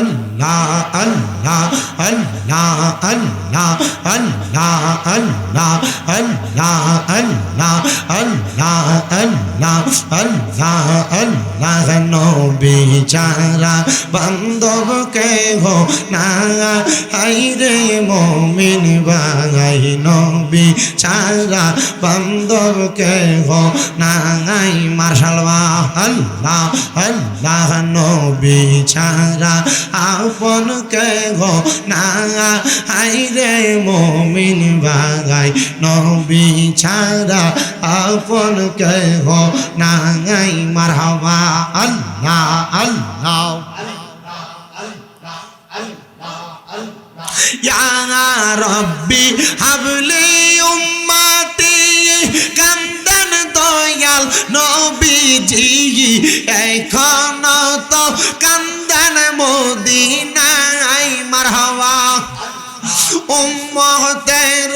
আল্লাহ আল্লাহ আল্লাহ আল্লাহ আল্লাহ আল্লাহ আল্লাহ আল্লাহ আল্লাহ আল্লাহ আল্লাহ আল্লাহ নবী ছাড়া বান্ধব কেহ না হায়রে মুমিন ভাই নবী ছাড়া বান্ধব কেহ নাই মাশাআল্লাহ আল্লাহ আল্লাহ নবী ছাড়া আপন কেহ না হায়রে মুমিন ভাই নবী ছাড়া আপন কেহ নাই মারহাবা আল্লাহ আল্লাহ ইয়া রাব্বি হাবলি উম্মতি কান্দান দয়াল নবীজি এখন তো কান্দান মদিনায় মারহাবা উম্মতের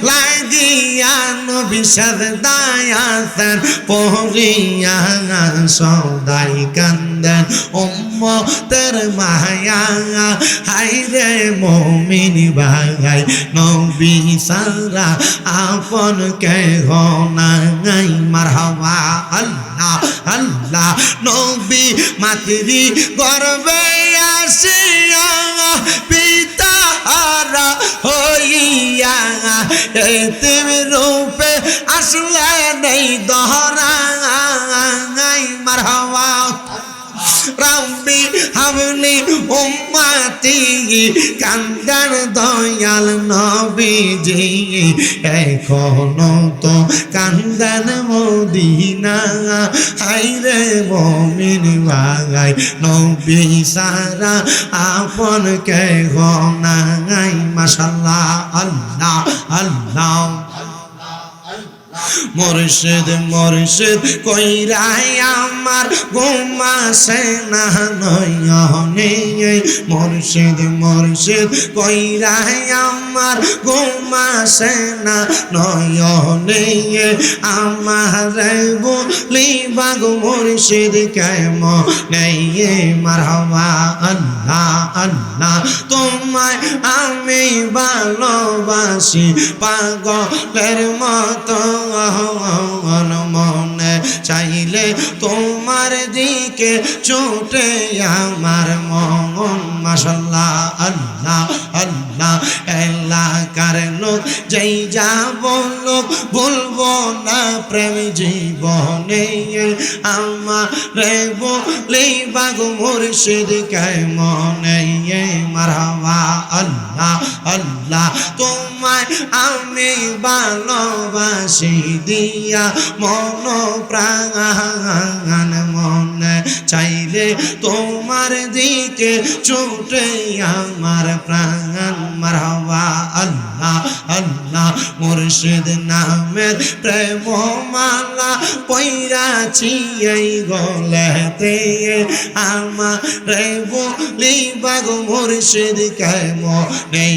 লাগিয়া নবী সাজদায়াতের পড়িয়া সদাই কান্দেন উম্মতের মায়া হায়রে মুমিন ভাই নবী সারা আপন কেহ নাই মারহাবা আল্লাহ আল্লাহ নবী মাতৃ গর্ভে আসিয়া পিতা হারা হইয়া এতিম রূপে আসলে নেই দহরাই মারহাবা রাব্বি হাবলি উম্মতি কান্দান দয়াল নবীজি এখনো তো কান্দান মদিনা হায়রে মুমিন ভাই নবী সারা আপন কেহ নাই মাশাআল্লাহ আল্লাহ আল্লাহ মুর্শিদ মুর্শিদ কইরাই আমার ঘুমাসে না নয়নে মুর্শিদ মুর্শিদ কইরাই আমার ঘুমাসে না নয়নে আমার বলি বাগ মুর্শিদ কেমনে মারহাবা আল্লাহ আল্লাহ তোমায় আমি ভালোবাসি পাগলের মতো মনে চাইলে তোমার দিকে ছুটে আমার মন মাশাআল্লাহ আল্লাহ আল্লাহ এলাকার লোক যেই যাব লোক বলবো না প্রেম জীবনে আমার বলি বাগ মুর্শিদ কেমনে মারহাবা আল্লাহ আল্লাহ তোমায় আমি ভালোবাসি দিয়া মন প্রাণ মনে চাইলে তোমার দিকে ছুটে আমার প্রাণ মারহাবা আল্লাহ আল্লাহ মুর্শিদ নামের প্রেম মালা পয়রাছি এই গলেতে আমার বলি বাগ মুর্শিদ কেমনে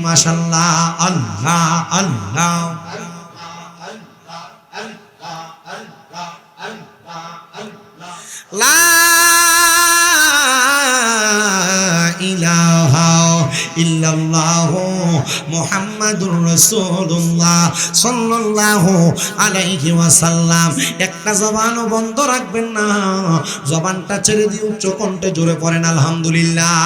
মাশাআল্লাহ আল্লাহ আল্লাহ লা ইলাহা ইল্লাল্লাহু মুহাম্মাদুর রাসূলুল্লাহ সাল্লাল্লাহু আলাইহি ওয়াসাল্লাম একটা জবানও বন্ধ রাখবেন না জবানটা ছেড়ে দিয়ে উচ্চ কণ্ঠে জোরে পড়েন আলহামদুলিল্লাহ।